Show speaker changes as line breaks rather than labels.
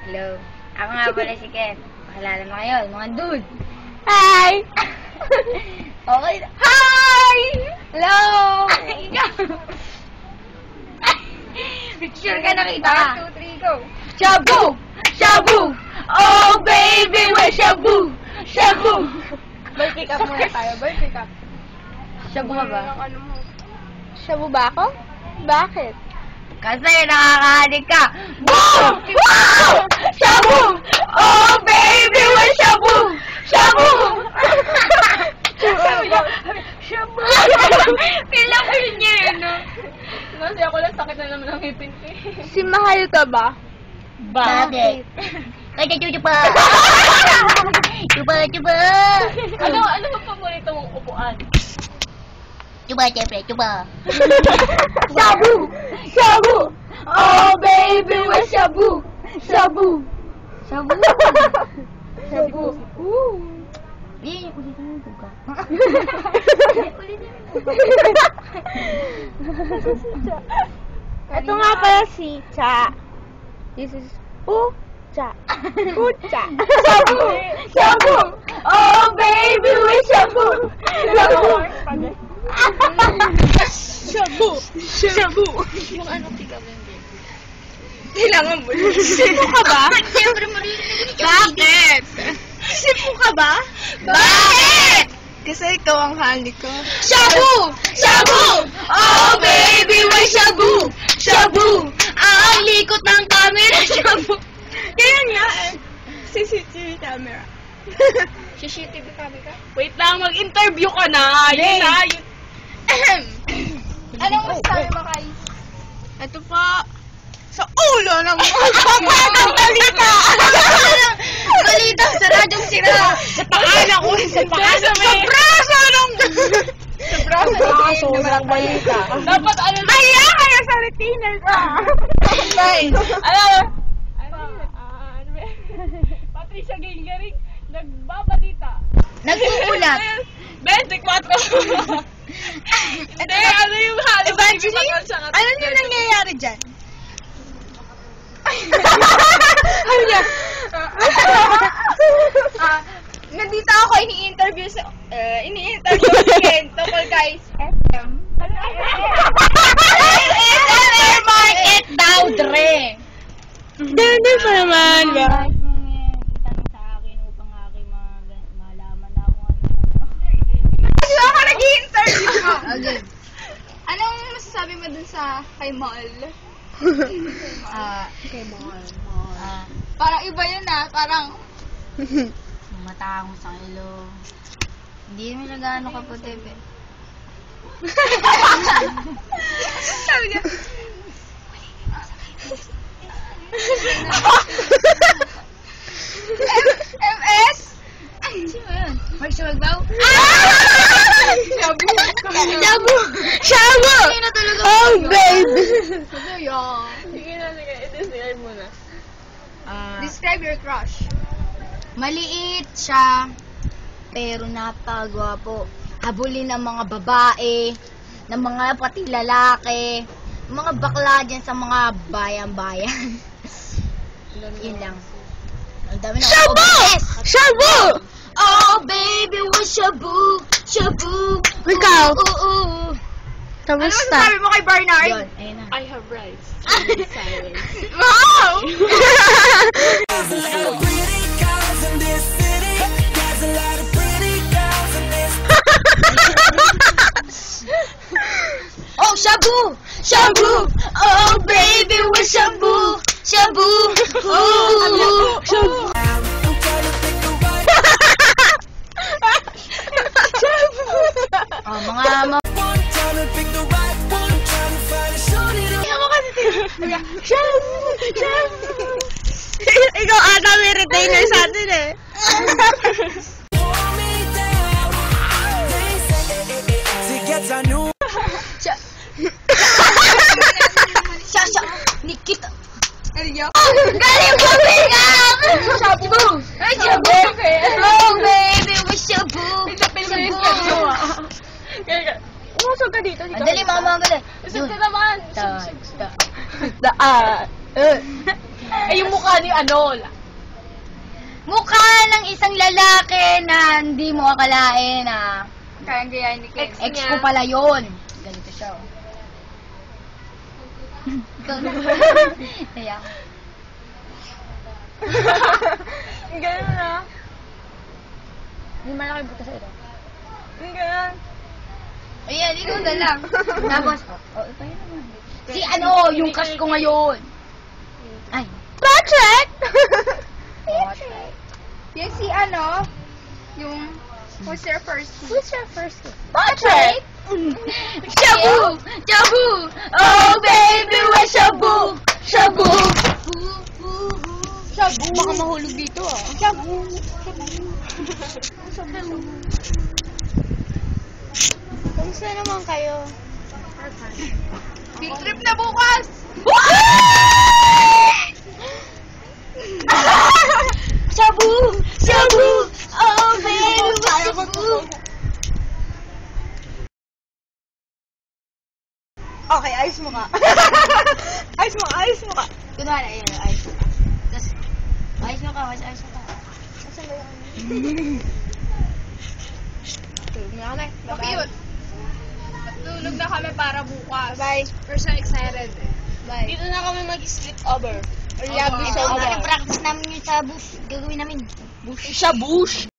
Hello. Ako nga pala si Ken. Pakilala mo kayo, mga dude.
Hi!
Okay. Hi! Hello! Ikaw! Picture ka nakita ka. 1, 2, 3, go! Shabu! Shabu! Oh, baby, we're shabu! Shabu!
Boy, pick up muna tayo. Boy, pick up.
Shabu ka ba?
Shabu ba ako? Bakit?
Kasi nakakahanig ka. Boom! Wow! Shabu! Oh, baby, we're shabu! Shabu! Shabu! Feel niya yun, no?
Kasi ako lang sakit na naman ang ngipin ko. Si Mahaluta ba?
Bakit? Kaya chupa! Chupa, chupa!
Ano ba paborito mong upuan?
Chupa, siyempre, chupa! Shabu! Shabu! Oh, baby, we're shabu! Shabu! Shabu! Shabu! Eh, ulitin mo yung tuka. Ulitin mo yung tuka.
Ito nga pala si Cha. This is Ucha. Ucha.
Shabu! Shabu! Oh, baby, we're shabu! Shabu!
Shabu! Shabu!
Yung ano, pick-up yung game.
Kailangan mo. Sipo ka ba?
Siyempre, maririnig yung
Bakit? Sipo ka ba?
Bakit?
Kasi ikaw ang hali ko.
Shabu! Shabu! Oh, baby, we're shabu! Shabu! Ang likot ng camera, shabu!
Kaya nga eh. CCTV camera.
CCTV camera?
Wait lang, mag-interview ka na. Yun na, yun.
Anong masasabi mo, Kai?
Ito pa. Sa ulo ng mga balita.
Balita sa radyong sira!
Sa paan ako. Sa paan sa braso ng... Sa braso ng balita. Dapat ano... Kaya sa retainer ka. Nice. Patricia Gingaring, nagbabalita.
Nagsuulat.
24. Hindi, ano yung halos?
Evangeline?
Ano yung nangyayari dyan? Ano niya? Nandito ako ini-interview si Ken tungkol kay SM.
SM Market daw, Dre!
Hindi pa naman.
Itanong sa akin upang aking malaman na kung ano.
Kasi ako nag-i-interview mo.
Okay.
Anong masasabi mo dun sa kay Mall?
Kay Mall.
Parang iba yun parang...
Mata akong sa ilo. Hindi naman nag-ano kaputi, pe.
Sabi niya... MS?
Sino yun? Mark Suwagbaw?
Shabu!
Shabu! Shabu! Sino talaga?
Oh, babe! Sige na, i-describe mo na. Describe your crush.
Maliit siya, pero napakagwapo. Habulin ng mga babae, ng mga pati lalaki, mga bakla dyan sa mga bayan-bayan. Yun lang. Ang dami na.
Shabu! Shabu!
Oh, baby, we're shabu! Shabu!
Ikaw?
Ooh.
Ano masasabi mo kay Barnard?
Yun, ayun na.
I have rights.
Silence.
Wow!
There's a lot of pretty girls in this city. There's a lot of pretty girls in this
Oh, shabu! Shabu! Oh, baby, we're shabu! Shabu! Ooh!
I'm
Shabu!
trying to pick the right
Oh, mga
one, trying to pick the right one, trying to find a shorty to
Shabu! Shabu! Ikaw ata may retainer sa atin eh.
hold me down. They say to get a new
Sasha! Nikita!
Ano yun?
Galing ko, pick up!
Shabu!
Ay, shabu! Oh, baby, we're shabu! Shabu!
Umusog ka dito.
Dali, mama, dali.
Usog ka naman.
Ta.
Eh, yung mukha ni ano?
Mukha ng isang lalaki na hindi mo akalain na
Kayang gayahin ni Ken.
ex ko pala yun. Ganito siya. Oh. Ikaw na. Kaya.
Ang gano'n na.
May malaki buta sa ito.
Ang gano'n.
Ayan, ikaw na lang. Tapos, ito yun naman. Si ano, yung crush ko ngayon. Ay.
Patrick!
Patrick.
Yung si ano, yung, who's your first name?
Who's your first name?
Patrick!
Shabu! Shabu! Oh, baby, we're shabu! Shabu!
Shabu.
Baka mahulog dito, ah.
Shabu.
Kamusta naman kayo?
Field trip na bukas!
Shabu! Shabu! Oh, baby, we're shabu!
Okay, ayos mo ka. Ayos mo ka.
Kunwari, ayun, ayos mo ka. Tapos, ayos mo ka, ayos mo ka.
Tulog na kami. Cute. Matulog na kami para bukas. Bye. We're so excited. Bye. Dito na kami mag-sleep over. We love you so much.
Practice namin yung sa bush. Gagawin namin.
Shabush.